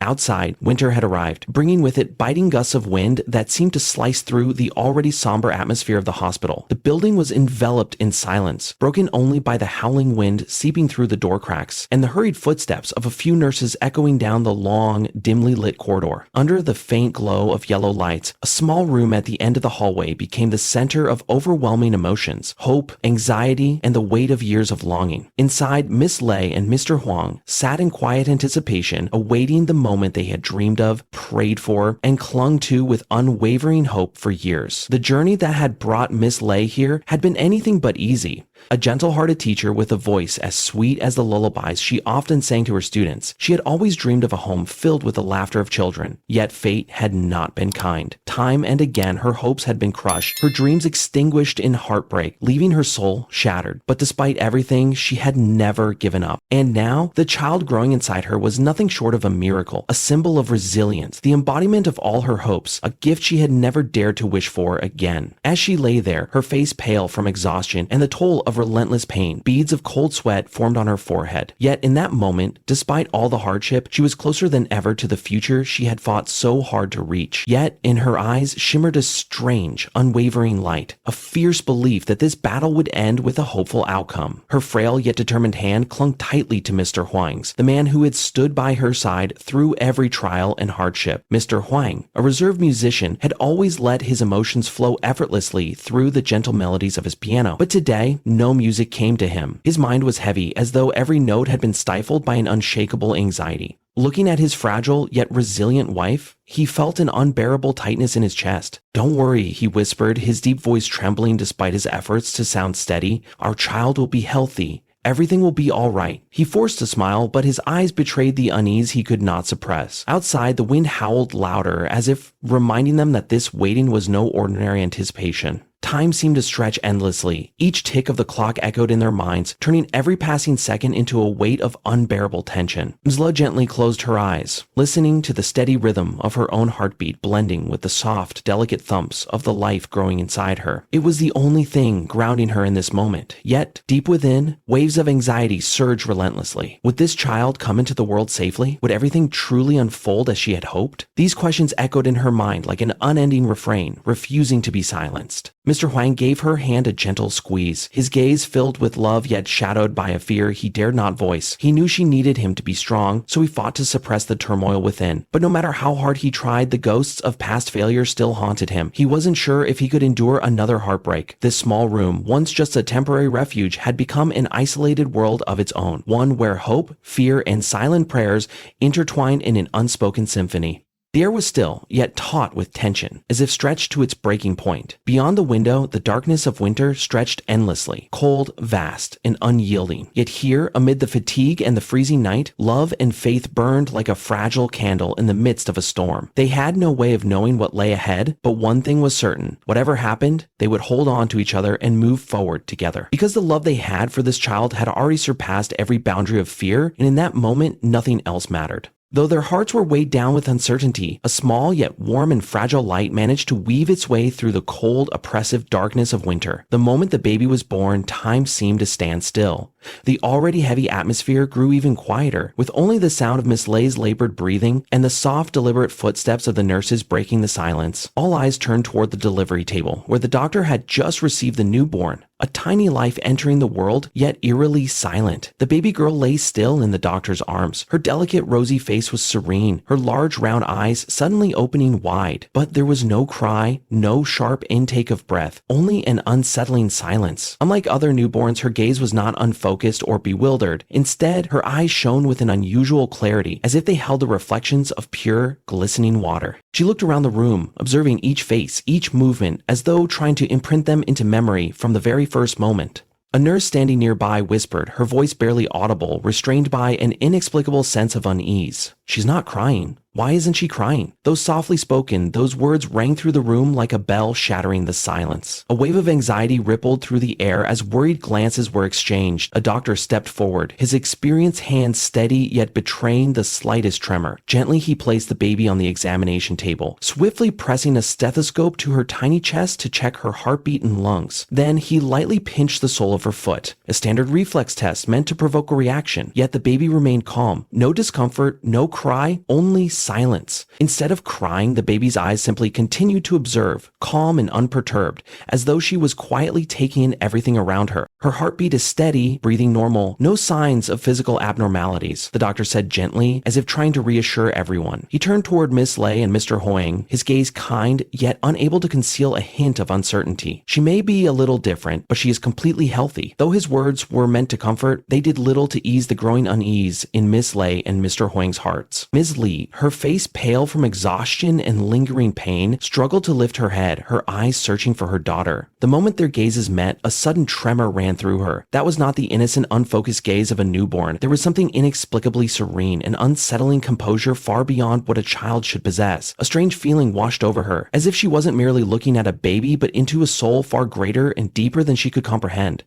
Outside, winter had arrived, bringing with it biting gusts of wind that seemed to slice through the already somber atmosphere of the hospital. The building was enveloped in silence, broken only by the howling wind seeping through the door cracks and the hurried footsteps of a few nurses echoing down the long, dimly lit corridor. Under the faint glow of yellow lights, a small room at the end of the hallway became the center of overwhelming emotions, hope, anxiety, and the weight of years of longing. Inside, Miss Lei and Mr. Huang sat in quiet anticipation, awaiting the moment they had dreamed of, prayed for, and clung to with unwavering hope for years. The journey that had brought Miss Lei here had been anything but easy. A gentle-hearted teacher with a voice as sweet as the lullabies she often sang to her students, she had always dreamed of a home filled with the laughter of children. Yet fate had not been kind. Time and again her hopes had been crushed, her dreams extinguished in heartbreak, leaving her soul shattered. But despite everything, she had never given up. And now, the child growing inside her was nothing short of a miracle, a symbol of resilience, the embodiment of all her hopes, a gift she had never dared to wish for again. As she lay there, her face pale from exhaustion and the toll of relentless pain, beads of cold sweat formed on her forehead. Yet in that moment, despite all the hardship, she was closer than ever to the future she had fought so hard to reach. Yet in her eyes shimmered a strange, unwavering light, a fierce belief that this battle would end with a hopeful outcome. Her frail yet determined hand clung tightly to Mr. Huang's, the man who had stood by her side through every trial and hardship. Mr. Huang, a reserved musician, had always let his emotions flow effortlessly through the gentle melodies of his piano. But today, no music came to him. His mind was heavy, as though every note had been stifled by an unshakable anxiety. Looking at his fragile yet resilient wife, he felt an unbearable tightness in his chest. "Don't worry," he whispered, his deep voice trembling despite his efforts to sound steady. "Our child will be healthy. Everything will be all right." He forced a smile, but his eyes betrayed the unease he could not suppress. Outside, the wind howled louder, as if reminding them that this waiting was no ordinary anticipation. Time seemed to stretch endlessly. Each tick of the clock echoed in their minds, turning every passing second into a weight of unbearable tension. Mzla gently closed her eyes, listening to the steady rhythm of her own heartbeat blending with the soft, delicate thumps of the life growing inside her. It was the only thing grounding her in this moment. Yet, deep within, waves of anxiety surged relentlessly. Would this child come into the world safely? Would everything truly unfold as she had hoped? These questions echoed in her mind like an unending refrain, refusing to be silenced. Mr. Huang gave her hand a gentle squeeze, his gaze filled with love yet shadowed by a fear he dared not voice. He knew she needed him to be strong, so he fought to suppress the turmoil within. But no matter how hard he tried, the ghosts of past failure still haunted him. He wasn't sure if he could endure another heartbreak. This small room, once just a temporary refuge, had become an isolated world of its own, one where hope, fear, and silent prayers intertwined in an unspoken symphony. The air was still, yet taut with tension, as if stretched to its breaking point. Beyond the window, the darkness of winter stretched endlessly, cold, vast, and unyielding. Yet here, amid the fatigue and the freezing night, love and faith burned like a fragile candle in the midst of a storm. They had no way of knowing what lay ahead, but one thing was certain. Whatever happened, they would hold on to each other and move forward together. Because the love they had for this child had already surpassed every boundary of fear, and in that moment, nothing else mattered. Though their hearts were weighed down with uncertainty, a small yet warm and fragile light managed to weave its way through the cold, oppressive darkness of winter. The moment the baby was born, time seemed to stand still. The already heavy atmosphere grew even quieter, with only the sound of Miss Lei's labored breathing and the soft, deliberate footsteps of the nurses breaking the silence. All eyes turned toward the delivery table, where the doctor had just received the newborn. A tiny life entering the world, yet eerily silent. The baby girl lay still in the doctor's arms. Her delicate rosy face was serene, her large round eyes suddenly opening wide. But there was no cry, no sharp intake of breath, only an unsettling silence. Unlike other newborns, her gaze was not unfocused or bewildered. Instead, her eyes shone with an unusual clarity, as if they held the reflections of pure, glistening water. She looked around the room, observing each face, each movement, as though trying to imprint them into memory from the very first moment. A nurse standing nearby whispered, her voice barely audible, restrained by an inexplicable sense of unease. "She's not crying. Why isn't she crying? Though softly spoken, those words rang through the room like a bell shattering the silence. A wave of anxiety rippled through the air as worried glances were exchanged. A doctor stepped forward, his experienced hand steady yet betraying the slightest tremor. Gently he placed the baby on the examination table, swiftly pressing a stethoscope to her tiny chest to check her heartbeat and lungs. Then he lightly pinched the sole of her foot, a standard reflex test meant to provoke a reaction, yet the baby remained calm. No discomfort, no cry, only silence. Instead of crying, the baby's eyes simply continued to observe, calm and unperturbed, as though she was quietly taking in everything around her. Her heartbeat is steady, breathing normal, no signs of physical abnormalities, the doctor said gently, as if trying to reassure everyone. He turned toward Miss Lay and Mr. Hoying, his gaze kind, yet unable to conceal a hint of uncertainty. She may be a little different, but she is completely healthy. Though his words were meant to comfort, they did little to ease the growing unease in Miss Lay and Mr. Hoying's hearts. Ms. Lee, her face pale from exhaustion and lingering pain, struggled to lift her head, her eyes searching for her daughter. The moment their gazes met, a sudden tremor ran through her. That was not the innocent, unfocused gaze of a newborn. There was something inexplicably serene, an unsettling composure far beyond what a child should possess. A strange feeling washed over her, as if she wasn't merely looking at a baby, but into a soul far greater and deeper than she could comprehend.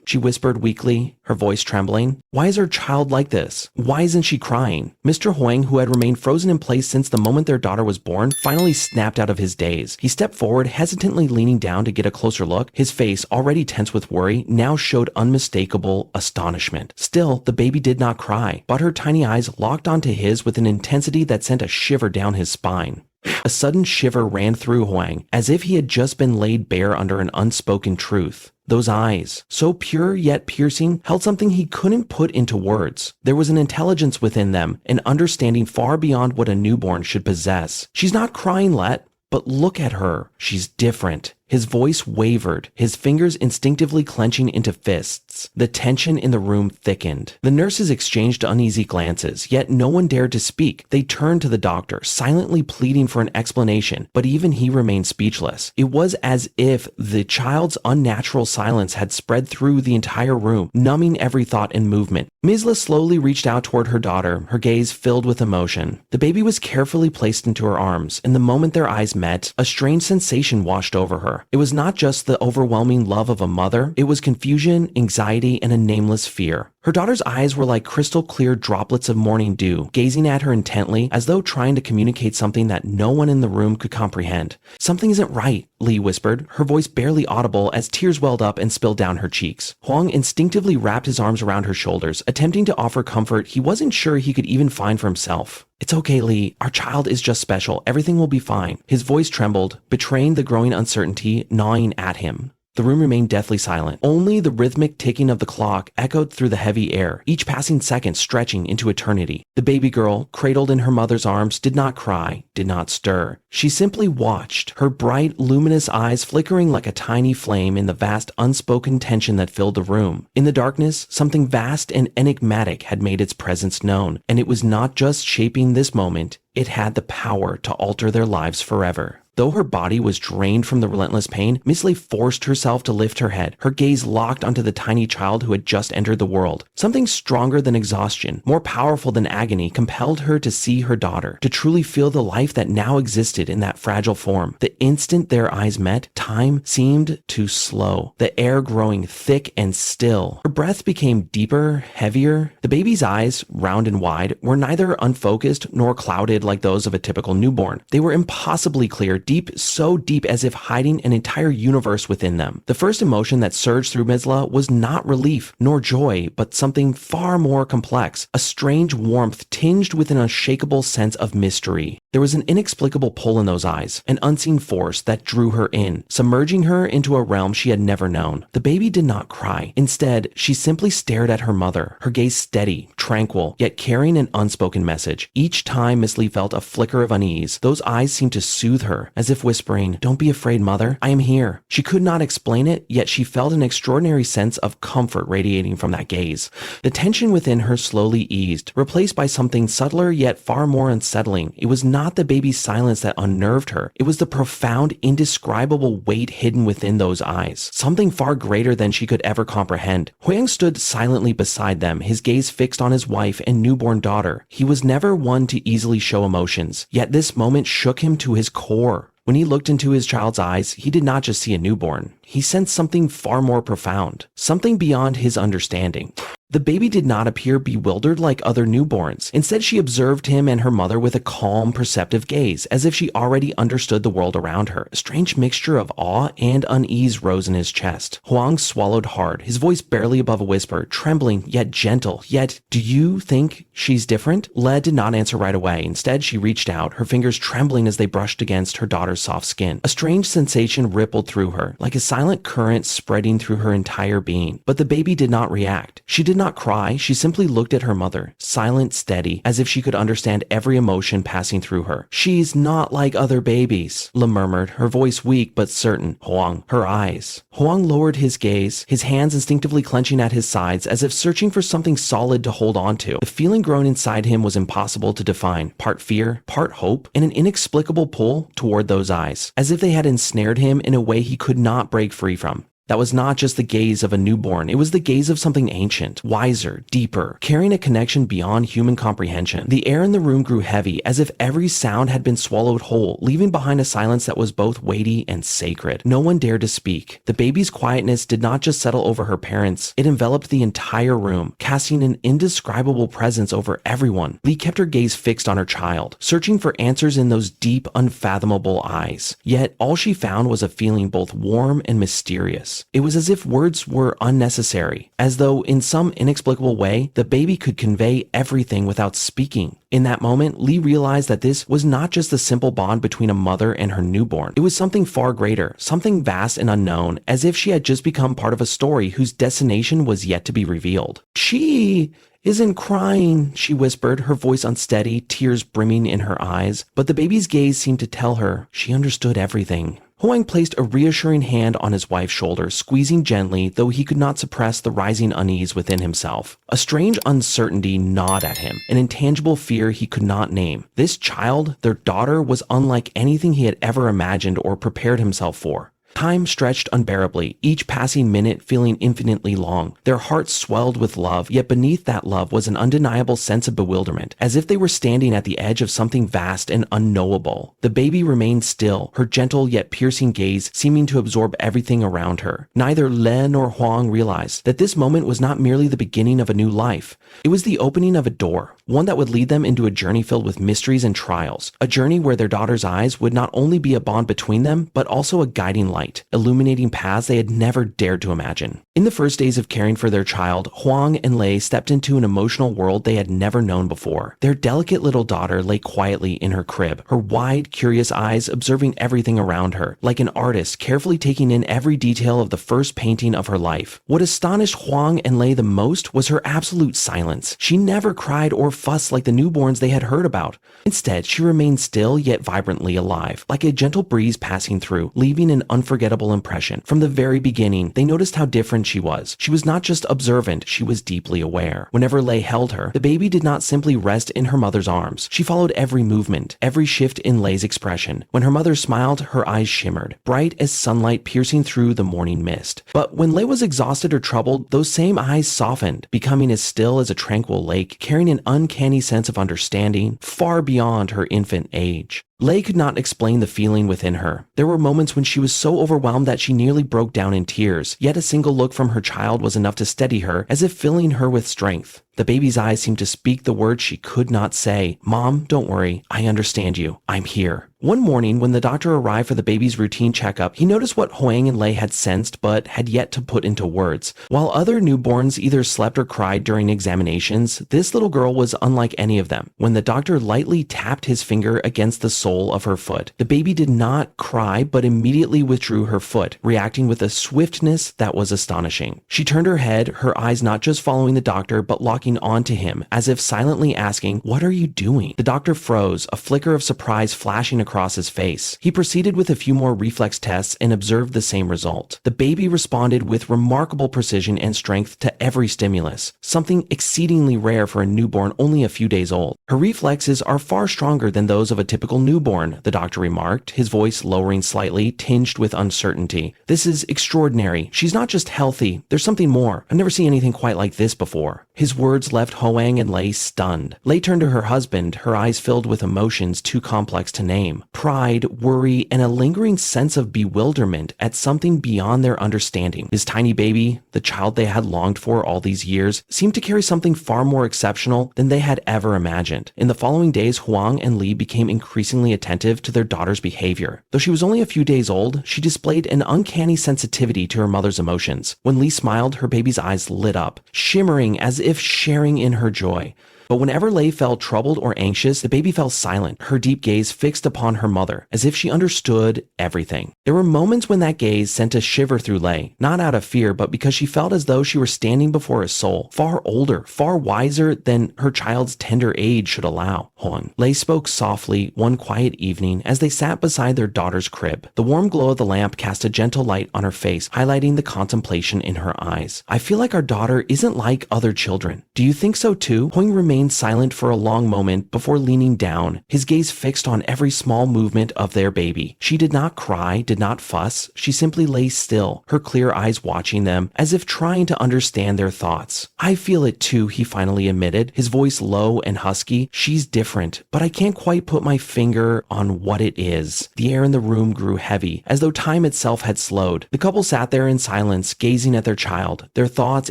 She whispered weakly, her voice trembling. Why is our child like this? Why isn't she crying? Mr. Hoying, who had remained frozen in place since the moment their daughter was born, finally snapped out of his daze. He stepped forward, hesitantly leaning down to get a closer look. His face, already tense with worry, now showed unmistakable astonishment. Still, the baby did not cry, but her tiny eyes locked onto his with an intensity that sent a shiver down his spine. A sudden shiver ran through Hoàng, as if he had just been laid bare under an unspoken truth. Those eyes, so pure yet piercing, held something he couldn't put into words. There was an intelligence within them, an understanding far beyond what a newborn should possess. She's not crying, Let, but look at her. She's different. His voice wavered, his fingers instinctively clenching into fists. The tension in the room thickened. The nurses exchanged uneasy glances, yet no one dared to speak. They turned to the doctor, silently pleading for an explanation, but even he remained speechless. It was as if the child's unnatural silence had spread through the entire room, numbing every thought and movement. Misla slowly reached out toward her daughter, her gaze filled with emotion. The baby was carefully placed into her arms, and the moment their eyes met, a strange sensation washed over her. It was not just the overwhelming love of a mother, it was confusion, anxiety, and a nameless fear. Her daughter's eyes were like crystal clear droplets of morning dew, gazing at her intently as though trying to communicate something that no one in the room could comprehend. Something isn't right, Lee whispered, her voice barely audible as tears welled up and spilled down her cheeks. Huang instinctively wrapped his arms around her shoulders, attempting to offer comfort he wasn't sure he could even find for himself. It's okay, Lee. Our child is just special. Everything will be fine. His voice trembled, betraying the growing uncertainty gnawing at him. The room remained deathly silent. Only the rhythmic ticking of the clock echoed through the heavy air, each passing second stretching into eternity. The baby girl, cradled in her mother's arms, did not cry, did not stir. She simply watched, her bright, luminous eyes flickering like a tiny flame in the vast, unspoken tension that filled the room. In the darkness, something vast and enigmatic had made its presence known, and it was not just shaping this moment, it had the power to alter their lives forever. Though her body was drained from the relentless pain, Miss Lay forced herself to lift her head, her gaze locked onto the tiny child who had just entered the world. Something stronger than exhaustion, more powerful than agony, compelled her to see her daughter, to truly feel the life that now existed in that fragile form. The instant their eyes met, time seemed to slow, the air growing thick and still. Her breath became deeper, heavier. The baby's eyes, round and wide, were neither unfocused nor clouded like those of a typical newborn. They were impossibly clear, deep, so deep as if hiding an entire universe within them. The first emotion that surged through Misla was not relief nor joy, but something far more complex, a strange warmth tinged with an unshakable sense of mystery. There was an inexplicable pull in those eyes, an unseen force that drew her in, submerging her into a realm she had never known. The baby did not cry. Instead, she simply stared at her mother, her gaze steady, tranquil, yet carrying an unspoken message. Each time Miss Lee felt a flicker of unease, those eyes seemed to soothe her, as if whispering, "Don't be afraid, mother. I am here." She could not explain it, yet she felt an extraordinary sense of comfort radiating from that gaze. The tension within her slowly eased, replaced by something subtler yet far more unsettling. It was not not the baby's silence that unnerved her. It was the profound, indescribable weight hidden within those eyes, something far greater than she could ever comprehend. Hoàng stood silently beside them, his gaze fixed on his wife and newborn daughter. He was never one to easily show emotions, yet this moment shook him to his core. When he looked into his child's eyes, he did not just see a newborn. He sensed something far more profound, something beyond his understanding. The baby did not appear bewildered like other newborns. Instead, she observed him and her mother with a calm, perceptive gaze, as if she already understood the world around her. A strange mixture of awe and unease rose in his chest. Hoàng swallowed hard, his voice barely above a whisper, trembling yet gentle. Yet, do you think she's different? Le did not answer right away. Instead, she reached out, her fingers trembling as they brushed against her daughter's soft skin. A strange sensation rippled through her, like a silent current spreading through her entire being. But the baby did not react. She did not cry, she simply looked at her mother, silent, steady, as if she could understand every emotion passing through her. She's not like other babies, Le murmured, her voice weak but certain. Hoàng, her eyes. Hoàng lowered his gaze, his hands instinctively clenching at his sides as if searching for something solid to hold on to. The feeling growing inside him was impossible to define, part fear, part hope, and an inexplicable pull toward those eyes, as if they had ensnared him in a way he could not break free from. That was not just the gaze of a newborn, it was the gaze of something ancient, wiser, deeper, carrying a connection beyond human comprehension. The air in the room grew heavy, as if every sound had been swallowed whole, leaving behind a silence that was both weighty and sacred. No one dared to speak. The baby's quietness did not just settle over her parents, it enveloped the entire room, casting an indescribable presence over everyone. Lee kept her gaze fixed on her child, searching for answers in those deep, unfathomable eyes. Yet, all she found was a feeling both warm and mysterious. It was as if words were unnecessary, as though in some inexplicable way, the baby could convey everything without speaking. In that moment, Lee realized that this was not just a simple bond between a mother and her newborn. It was something far greater, something vast and unknown, as if she had just become part of a story whose destination was yet to be revealed. She isn't crying, she whispered, her voice unsteady, tears brimming in her eyes. But the baby's gaze seemed to tell her she understood everything. Hoàng placed a reassuring hand on his wife's shoulder, squeezing gently, though he could not suppress the rising unease within himself. A strange uncertainty gnawed at him, an intangible fear he could not name. This child, their daughter, was unlike anything he had ever imagined or prepared himself for. Time stretched unbearably, each passing minute feeling infinitely long. Their hearts swelled with love, yet beneath that love was an undeniable sense of bewilderment, as if they were standing at the edge of something vast and unknowable. The baby remained still, her gentle yet piercing gaze seeming to absorb everything around her. Neither Le nor Hoàng realized that this moment was not merely the beginning of a new life. It was the opening of a door, one that would lead them into a journey filled with mysteries and trials, a journey where their daughter's eyes would not only be a bond between them, but also a guiding light, illuminating paths they had never dared to imagine. In the first days of caring for their child, Hoàng and Lei stepped into an emotional world they had never known before. Their delicate little daughter lay quietly in her crib, her wide, curious eyes observing everything around her, like an artist carefully taking in every detail of the first painting of her life. What astonished Hoàng and Lei the most was her absolute silence. She never cried or fussed like the newborns they had heard about. Instead, she remained still yet vibrantly alive, like a gentle breeze passing through, leaving an unforgettable impression. From the very beginning, they noticed how different she was. She was not just observant, she was deeply aware. Whenever Lei held her, the baby did not simply rest in her mother's arms. She followed every movement, every shift in Lei's expression. When her mother smiled, her eyes shimmered, bright as sunlight piercing through the morning mist. But when Lei was exhausted or troubled, those same eyes softened, becoming as still as a tranquil lake, carrying an uncanny sense of understanding far beyond her infant age. Lei could not explain the feeling within her. There were moments when she was so overwhelmed that she nearly broke down in tears, yet a single look from her child was enough to steady her, as if filling her with strength. The baby's eyes seemed to speak the words she could not say. "Mom, don't worry. I understand you. I'm here." One morning, when the doctor arrived for the baby's routine checkup, he noticed what Hoàng and Lei had sensed but had yet to put into words. While other newborns either slept or cried during examinations, this little girl was unlike any of them. When the doctor lightly tapped his finger against the sole of her foot, the baby did not cry but immediately withdrew her foot, reacting with a swiftness that was astonishing. She turned her head, her eyes not just following the doctor but locking onto him, as if silently asking, "What are you doing?" The doctor froze, a flicker of surprise flashing across his face. He proceeded with a few more reflex tests and observed the same result. The baby responded with remarkable precision and strength to every stimulus, something exceedingly rare for a newborn only a few days old. Her reflexes are far stronger than those of a typical newborn, the doctor remarked, his voice lowering slightly, tinged with uncertainty. This is extraordinary. She's not just healthy, there's something more. I've never seen anything quite like this before. His words left Hoàng and Lei stunned. Lei turned to her husband, her eyes filled with emotions too complex to name. Pride, worry, and a lingering sense of bewilderment at something beyond their understanding. This tiny baby, the child they had longed for all these years, seemed to carry something far more exceptional than they had ever imagined. In the following days, Hoàng and Li became increasingly attentive to their daughter's behavior. Though she was only a few days old, she displayed an uncanny sensitivity to her mother's emotions. When Li smiled, her baby's eyes lit up, shimmering as if sharing in her joy. But whenever Lei felt troubled or anxious, the baby fell silent, her deep gaze fixed upon her mother, as if she understood everything. There were moments when that gaze sent a shiver through Lei, not out of fear, but because she felt as though she were standing before a soul, far older, far wiser than her child's tender age should allow. Hoàng. Lei spoke softly one quiet evening as they sat beside their daughter's crib. The warm glow of the lamp cast a gentle light on her face, highlighting the contemplation in her eyes. I feel like our daughter isn't like other children. Do you think so too? Hoàng remained silent for a long moment before leaning down, his gaze fixed on every small movement of their baby. She did not cry, did not fuss. She simply lay still, her clear eyes watching them, as if trying to understand their thoughts. I feel it too, he finally admitted, his voice low and husky. She's different, but I can't quite put my finger on what it is. The air in the room grew heavy, as though time itself had slowed. The couple sat there in silence, gazing at their child, their thoughts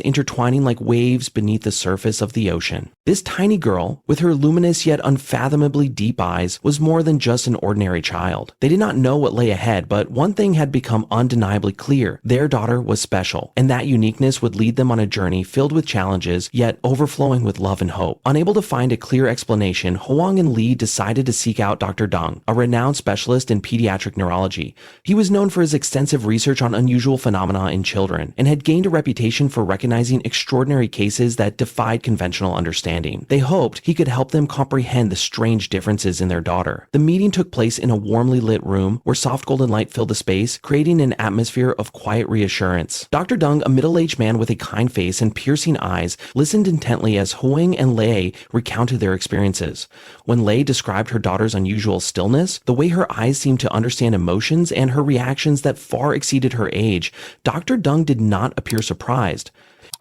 intertwining like waves beneath the surface of the ocean. This tiny girl, with her luminous yet unfathomably deep eyes, was more than just an ordinary child. They did not know what lay ahead, but one thing had become undeniably clear. Their daughter was special, and that uniqueness would lead them on a journey filled with challenges, yet overflowing with love and hope. Unable to find a clear explanation, Hoàng and Li decided to seek out Dr. Deng, a renowned specialist in pediatric neurology. He was known for his extensive research on unusual phenomena in children, and had gained a reputation for recognizing extraordinary cases that defied conventional understanding. They hoped he could help them comprehend the strange differences in their daughter. The meeting took place in a warmly lit room where soft golden light filled the space, creating an atmosphere of quiet reassurance. Dr. Deng, a middle-aged man with a kind face and piercing eyes, listened intently as Hoàng and Lei recounted their experiences. When Lei described her daughter's unusual stillness, the way her eyes seemed to understand emotions, and her reactions that far exceeded her age, Dr. Deng did not appear surprised.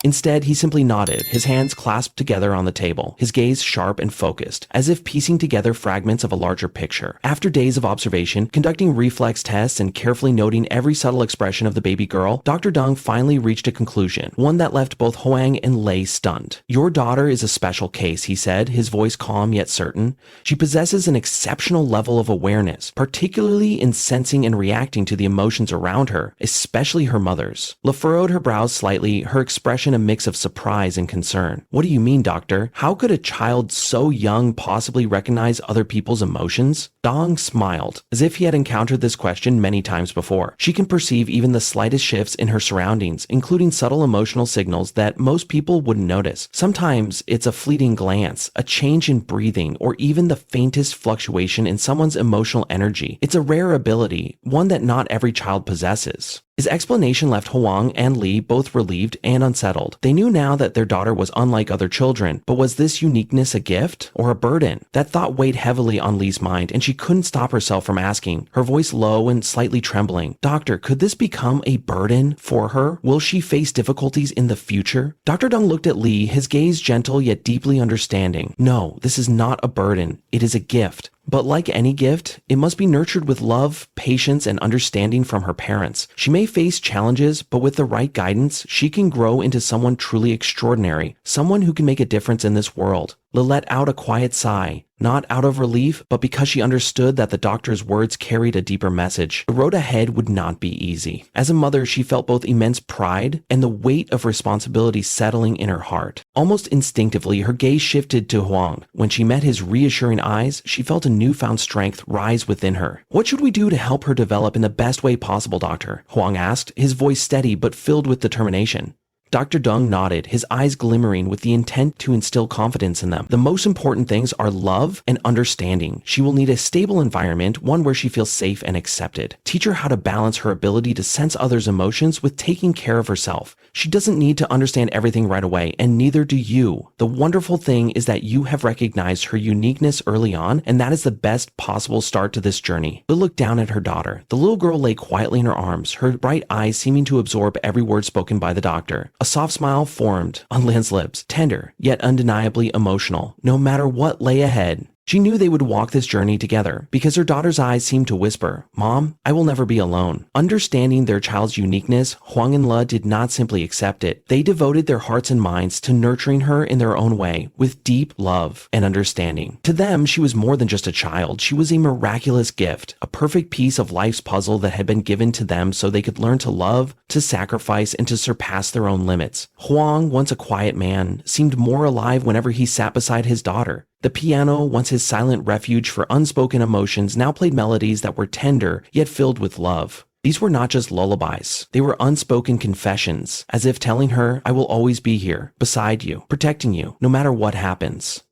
Instead, he simply nodded, his hands clasped together on the table, his gaze sharp and focused, as if piecing together fragments of a larger picture. After days of observation, conducting reflex tests, and carefully noting every subtle expression of the baby girl, Dr. Deng finally reached a conclusion, one that left both Hoàng and Lei stunned. Your daughter is a special case, he said, his voice calm yet certain. She possesses an exceptional level of awareness, particularly in sensing and reacting to the emotions around her, especially her mother's. Lei furrowed her brows slightly, her expression a mix of surprise and concern. What do you mean, doctor? How could a child so young possibly recognize other people's emotions? Deng smiled, as if he had encountered this question many times before. She can perceive even the slightest shifts in her surroundings, including subtle emotional signals that most people wouldn't notice. Sometimes it's a fleeting glance, a change in breathing, or even the faintest fluctuation in someone's emotional energy. It's a rare ability, one that not every child possesses. His explanation left Hoàng and Li both relieved and unsettled. They knew now that their daughter was unlike other children, but was this uniqueness a gift or a burden? That thought weighed heavily on Li's mind, and she couldn't stop herself from asking, her voice low and slightly trembling. Doctor, could this become a burden for her? Will she face difficulties in the future? Dr. Deng looked at Li, his gaze gentle yet deeply understanding. No, this is not a burden. It is a gift. But like any gift, it must be nurtured with love, patience, and understanding from her parents. She may face challenges, but with the right guidance, she can grow into someone truly extraordinary, someone who can make a difference in this world. Li let out a quiet sigh, not out of relief, but because she understood that the doctor's words carried a deeper message. The road ahead would not be easy. As a mother, she felt both immense pride and the weight of responsibility settling in her heart. Almost instinctively, her gaze shifted to Hoàng. When she met his reassuring eyes, she felt a newfound strength rise within her. What should we do to help her develop in the best way possible, doctor? Hoàng asked, his voice steady but filled with determination. Dr. Deng nodded, his eyes glimmering with the intent to instill confidence in them. The most important things are love and understanding. She will need a stable environment, one where she feels safe and accepted. Teach her how to balance her ability to sense others' emotions with taking care of herself. She doesn't need to understand everything right away, and neither do you. The wonderful thing is that you have recognized her uniqueness early on, and that is the best possible start to this journey. But look down at her daughter. The little girl lay quietly in her arms, her bright eyes seeming to absorb every word spoken by the doctor. A soft smile formed on Lynn's lips, tender, yet undeniably emotional. No matter what lay ahead, she knew they would walk this journey together because her daughter's eyes seemed to whisper, "Mom, I will never be alone." Understanding their child's uniqueness, Hoàng and Le did not simply accept it. They devoted their hearts and minds to nurturing her in their own way with deep love and understanding. To them, she was more than just a child. She was a miraculous gift, a perfect piece of life's puzzle that had been given to them so they could learn to love, to sacrifice, and to surpass their own limits. Hoàng, once a quiet man, seemed more alive whenever he sat beside his daughter. The piano, once his silent refuge for unspoken emotions, now played melodies that were tender yet filled with love. These were not just lullabies. They were unspoken confessions, as if telling her, "I will always be here, beside you, protecting you, no matter what happens."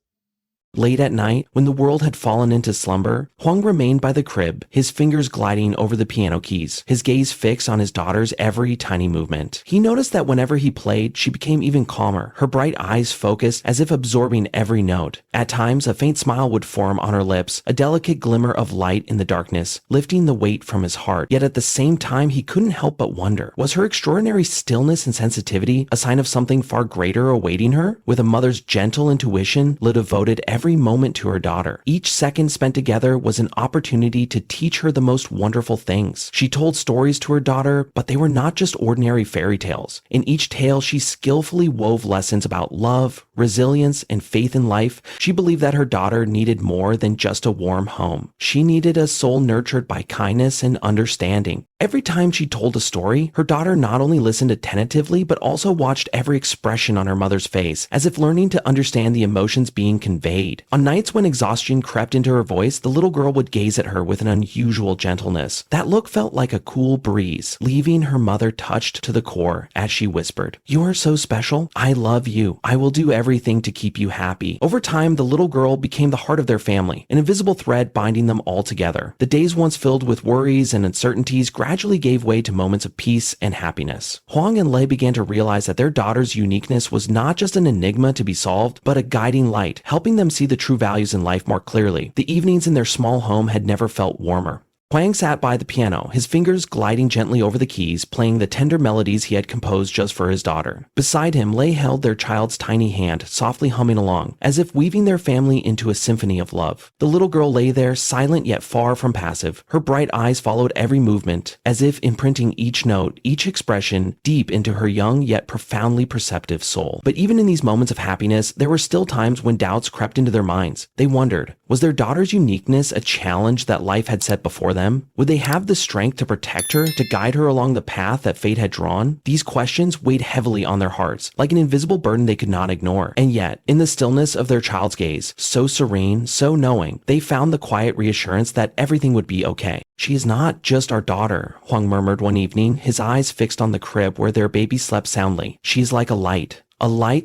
Late at night, when the world had fallen into slumber, Hoàng remained by the crib, his fingers gliding over the piano keys, his gaze fixed on his daughter's every tiny movement. He noticed that whenever he played, she became even calmer, her bright eyes focused as if absorbing every note. At times, a faint smile would form on her lips, a delicate glimmer of light in the darkness, lifting the weight from his heart. Yet at the same time, he couldn't help but wonder, was her extraordinary stillness and sensitivity a sign of something far greater awaiting her? With a mother's gentle intuition, Le devoted every moment to her daughter. Each second spent together was an opportunity to teach her the most wonderful things. She told stories to her daughter, but they were not just ordinary fairy tales. In each tale, she skillfully wove lessons about love, resilience, and faith in life. She believed that her daughter needed more than just a warm home. She needed a soul nurtured by kindness and understanding. Every time she told a story, her daughter not only listened attentively, but also watched every expression on her mother's face, as if learning to understand the emotions being conveyed. On nights when exhaustion crept into her voice, the little girl would gaze at her with an unusual gentleness. That look felt like a cool breeze, leaving her mother touched to the core as she whispered, "You are so special. I love you. I will do everything to keep you happy." Over time, the little girl became the heart of their family, an invisible thread binding them all together. The days once filled with worries and uncertainties gradually gave way to moments of peace and happiness. Hoàng and Le began to realize that their daughter's uniqueness was not just an enigma to be solved, but a guiding light, helping them see the true values in life more clearly. The evenings in their small home had never felt warmer. Hoàng sat by the piano, his fingers gliding gently over the keys, playing the tender melodies he had composed just for his daughter. Beside him, Le held their child's tiny hand, softly humming along, as if weaving their family into a symphony of love. The little girl lay there, silent yet far from passive. Her bright eyes followed every movement, as if imprinting each note, each expression, deep into her young yet profoundly perceptive soul. But even in these moments of happiness, there were still times when doubts crept into their minds. They wondered, was their daughter's uniqueness a challenge that life had set before them? Would they have the strength to protect her, to guide her along the path that fate had drawn? These questions weighed heavily on their hearts, like an invisible burden they could not ignore. And yet, in the stillness of their child's gaze, so serene, so knowing, they found the quiet reassurance that everything would be okay. "She is not just our daughter," Hoàng murmured one evening, his eyes fixed on the crib where their baby slept soundly. "She is like a light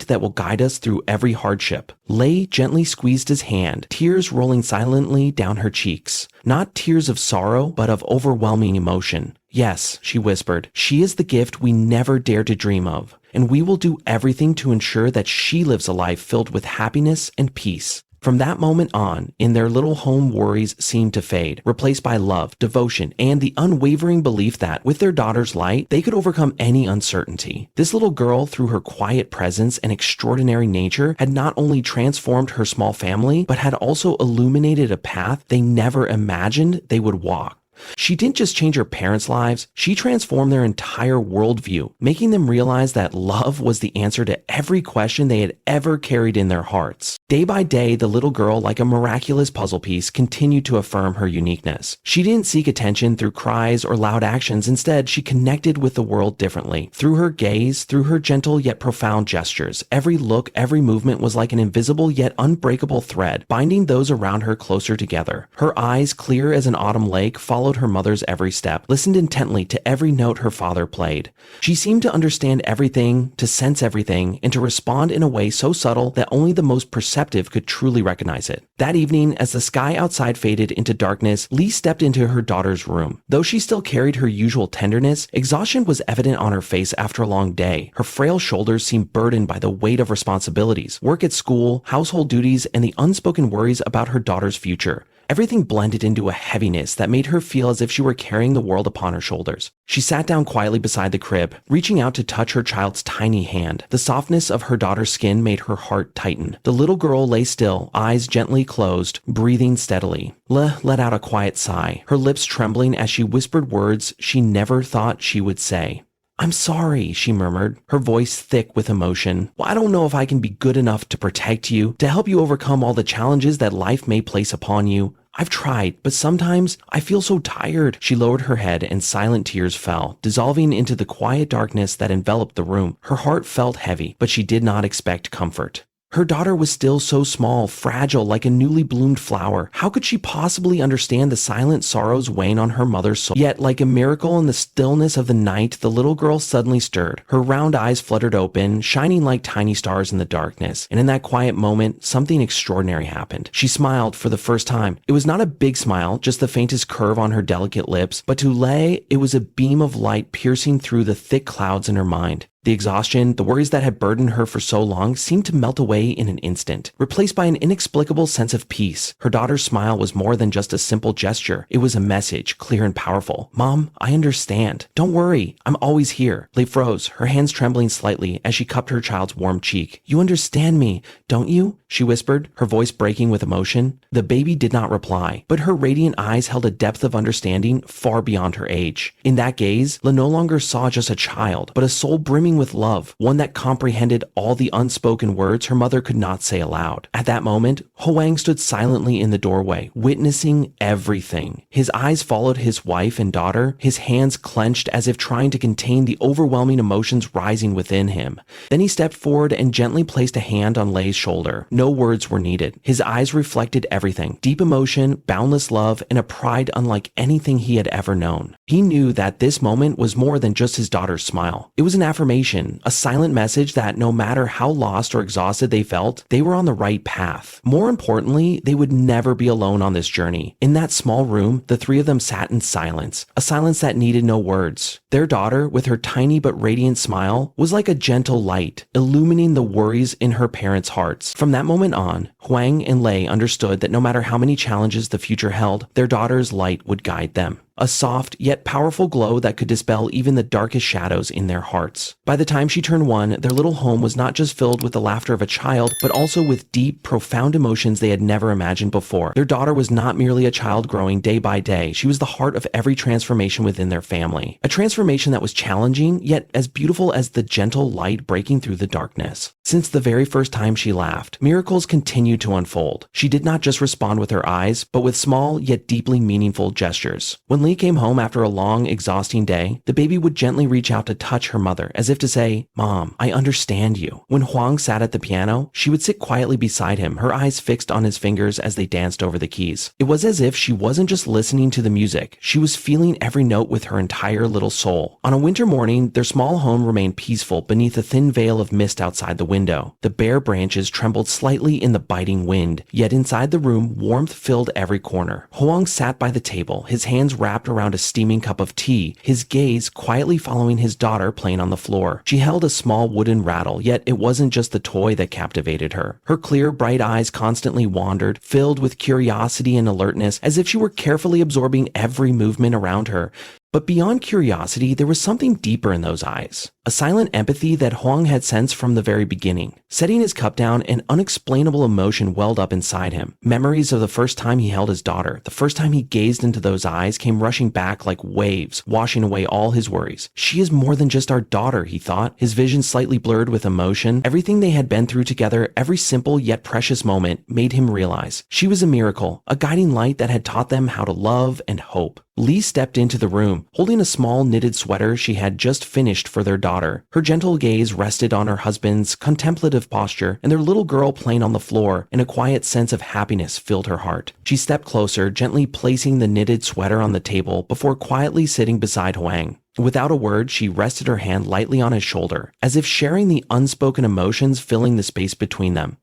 that will guide us through every hardship." Le gently squeezed his hand, tears rolling silently down her cheeks. Not tears of sorrow, but of overwhelming emotion. "Yes," she whispered, "she is the gift we never dared to dream of, and we will do everything to ensure that she lives a life filled with happiness and peace." From that moment on, in their little home, worries seemed to fade, replaced by love, devotion, and the unwavering belief that, with their daughter's light, they could overcome any uncertainty. This little girl, through her quiet presence and extraordinary nature, had not only transformed her small family, but had also illuminated a path they never imagined they would walk. She didn't just change her parents' lives, she transformed their entire worldview, making them realize that love was the answer to every question they had ever carried in their hearts. Day by day, the little girl, like a miraculous puzzle piece, continued to affirm her uniqueness. She didn't seek attention through cries or loud actions. Instead, she connected with the world differently. Through her gaze, through her gentle yet profound gestures, every look, every movement was like an invisible yet unbreakable thread, binding those around her closer together. Her eyes, clear as an autumn lake, followed her mother's every step, listened intently to every note her father played. She seemed to understand everything, to sense everything, and to respond in a way so subtle that only the most perceptive perceptive could truly recognize it. That evening, as the sky outside faded into darkness, Lee stepped into her daughter's room. Though she still carried her usual tenderness, exhaustion was evident on her face after a long day. Her frail shoulders seemed burdened by the weight of responsibilities, work at school, household duties, and the unspoken worries about her daughter's future. Everything blended into a heaviness that made her feel as if she were carrying the world upon her shoulders. She sat down quietly beside the crib, reaching out to touch her child's tiny hand. The softness of her daughter's skin made her heart tighten. The little girl lay still, eyes gently closed, breathing steadily. Let out a quiet sigh, her lips trembling as she whispered words she never thought she would say. "I'm sorry," she murmured, her voice thick with emotion. "Well, I don't know if I can be good enough to protect you, to help you overcome all the challenges that life may place upon you. I've tried, but sometimes I feel so tired." She lowered her head and silent tears fell, dissolving into the quiet darkness that enveloped the room. Her heart felt heavy, but she did not expect comfort. Her daughter was still so small, fragile, like a newly bloomed flower. How could she possibly understand the silent sorrows weighing on her mother's soul? Yet, like a miracle in the stillness of the night, the little girl suddenly stirred. Her round eyes fluttered open, shining like tiny stars in the darkness. And in that quiet moment, something extraordinary happened. She smiled for the first time. It was not a big smile, just the faintest curve on her delicate lips, but to Lei, it was a beam of light piercing through the thick clouds in her mind. The exhaustion, the worries that had burdened her for so long seemed to melt away in an instant, replaced by an inexplicable sense of peace. Her daughter's smile was more than just a simple gesture. It was a message, clear and powerful. "Mom, I understand. Don't worry. I'm always here." Lei froze, her hands trembling slightly as she cupped her child's warm cheek. "You understand me, don't you?" she whispered, her voice breaking with emotion. The baby did not reply, but her radiant eyes held a depth of understanding far beyond her age. In that gaze, Lei no longer saw just a child, but a soul brimming with love, one that comprehended all the unspoken words her mother could not say aloud. At that moment, Hoàng stood silently in the doorway, witnessing everything. His eyes followed his wife and daughter, his hands clenched as if trying to contain the overwhelming emotions rising within him. Then he stepped forward and gently placed a hand on Lei's shoulder. No words were needed. His eyes reflected everything: deep emotion, boundless love, and a pride unlike anything he had ever known. He knew that this moment was more than just his daughter's smile. It was an affirmation, a silent message that no matter how lost or exhausted they felt, they were on the right path. More importantly, they would never be alone on this journey. In that small room, the three of them sat in silence, a silence that needed no words. Their daughter, with her tiny but radiant smile, was like a gentle light, illumining the worries in her parents' hearts. From that moment on, Hoàng and Lei understood that no matter how many challenges the future held, their daughter's light would guide them. A soft yet powerful glow that could dispel even the darkest shadows in their hearts. By the time she turned 1, their little home was not just filled with the laughter of a child, but also with deep, profound emotions they had never imagined before. Their daughter was not merely a child growing day by day. She was the heart of every transformation within their family. A transformation that was challenging, yet as beautiful as the gentle light breaking through the darkness. Since the very first time she laughed, miracles continued to unfold. She did not just respond with her eyes, but with small yet deeply meaningful gestures. When Lee came home after a long, exhausting day, the baby would gently reach out to touch her mother, as if to say, "Mom, I understand you." When Hoàng sat at the piano, she would sit quietly beside him, her eyes fixed on his fingers as they danced over the keys. It was as if she wasn't just listening to the music, she was feeling every note with her entire little soul. On a winter morning, their small home remained peaceful beneath a thin veil of mist outside the window. The bare branches trembled slightly in the biting wind, yet inside the room, warmth filled every corner. Hoàng sat by the table, his hands wrapped around a steaming cup of tea, his gaze quietly following his daughter playing on the floor. She held a small wooden rattle, yet it wasn't just the toy that captivated her. Her clear, bright eyes constantly wandered, filled with curiosity and alertness, as if she were carefully absorbing every movement around her. But beyond curiosity, there was something deeper in those eyes. A silent empathy that Hoàng had sensed from the very beginning. Setting his cup down, an unexplainable emotion welled up inside him. Memories of the first time he held his daughter, the first time he gazed into those eyes, came rushing back like waves, washing away all his worries. She is more than just our daughter, he thought, his vision slightly blurred with emotion. Everything they had been through together, every simple yet precious moment, made him realize she was a miracle, a guiding light that had taught them how to love and hope. Lee stepped into the room, holding a small knitted sweater she had just finished for their daughter. Her gentle gaze rested on her husband's contemplative posture and their little girl playing on the floor, and a quiet sense of happiness filled her heart. She stepped closer, gently placing the knitted sweater on the table before quietly sitting beside Hoàng. Without a word, she rested her hand lightly on his shoulder, as if sharing the unspoken emotions filling the space between them.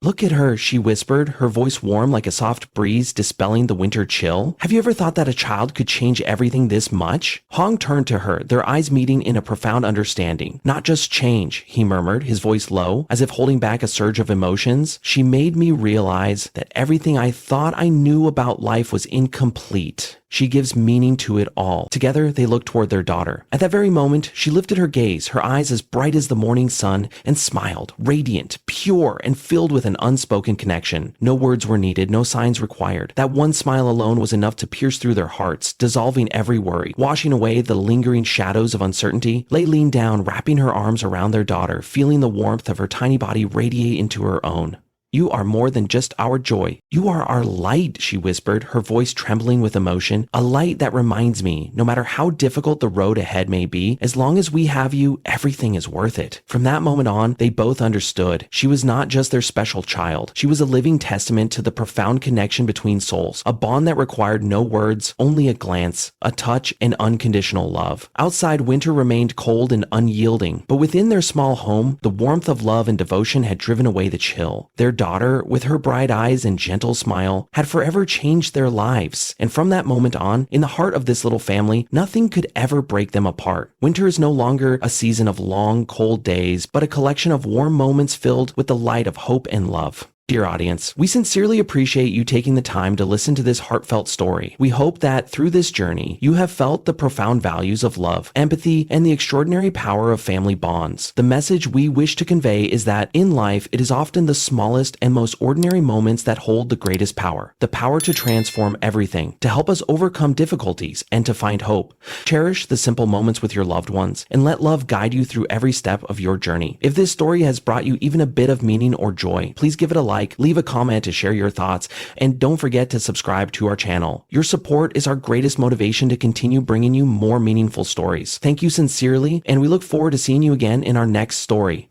"Look at her," she whispered, her voice warm like a soft breeze dispelling the winter chill. "Have you ever thought that a child could change everything this much?" Hong turned to her, their eyes meeting in a profound understanding. "Not just change," he murmured, his voice low, as if holding back a surge of emotions. "She made me realize that everything I thought I knew about life was incomplete. She gives meaning to it all." Together, they looked toward their daughter. At that very moment, she lifted her gaze, her eyes as bright as the morning sun, and smiled, radiant, pure, and filled with an unspoken connection. No words were needed, no signs required. That one smile alone was enough to pierce through their hearts, dissolving every worry, washing away the lingering shadows of uncertainty. Lei leaned down, wrapping her arms around their daughter, feeling the warmth of her tiny body radiate into her own. "You are more than just our joy. You are our light," she whispered, her voice trembling with emotion. "A light that reminds me, no matter how difficult the road ahead may be, as long as we have you, everything is worth it." From that moment on, they both understood. She was not just their special child. She was a living testament to the profound connection between souls, a bond that required no words, only a glance, a touch, and unconditional love. Outside, winter remained cold and unyielding, but within their small home, the warmth of love and devotion had driven away the chill. Their daughter, with her bright eyes and gentle smile, had forever changed their lives. And from that moment on, in the heart of this little family, nothing could ever break them apart. Winter is no longer a season of long, cold days, but a collection of warm moments filled with the light of hope and love. Dear audience, we sincerely appreciate you taking the time to listen to this heartfelt story. We hope that through this journey, you have felt the profound values of love, empathy, and the extraordinary power of family bonds. The message we wish to convey is that in life, it is often the smallest and most ordinary moments that hold the greatest power. The power to transform everything, to help us overcome difficulties, and to find hope. Cherish the simple moments with your loved ones, and let love guide you through every step of your journey. If this story has brought you even a bit of meaning or joy, please give it a like, leave a comment to share your thoughts, and don't forget to subscribe to our channel. Your support is our greatest motivation to continue bringing you more meaningful stories. Thank you sincerely, and we look forward to seeing you again in our next story.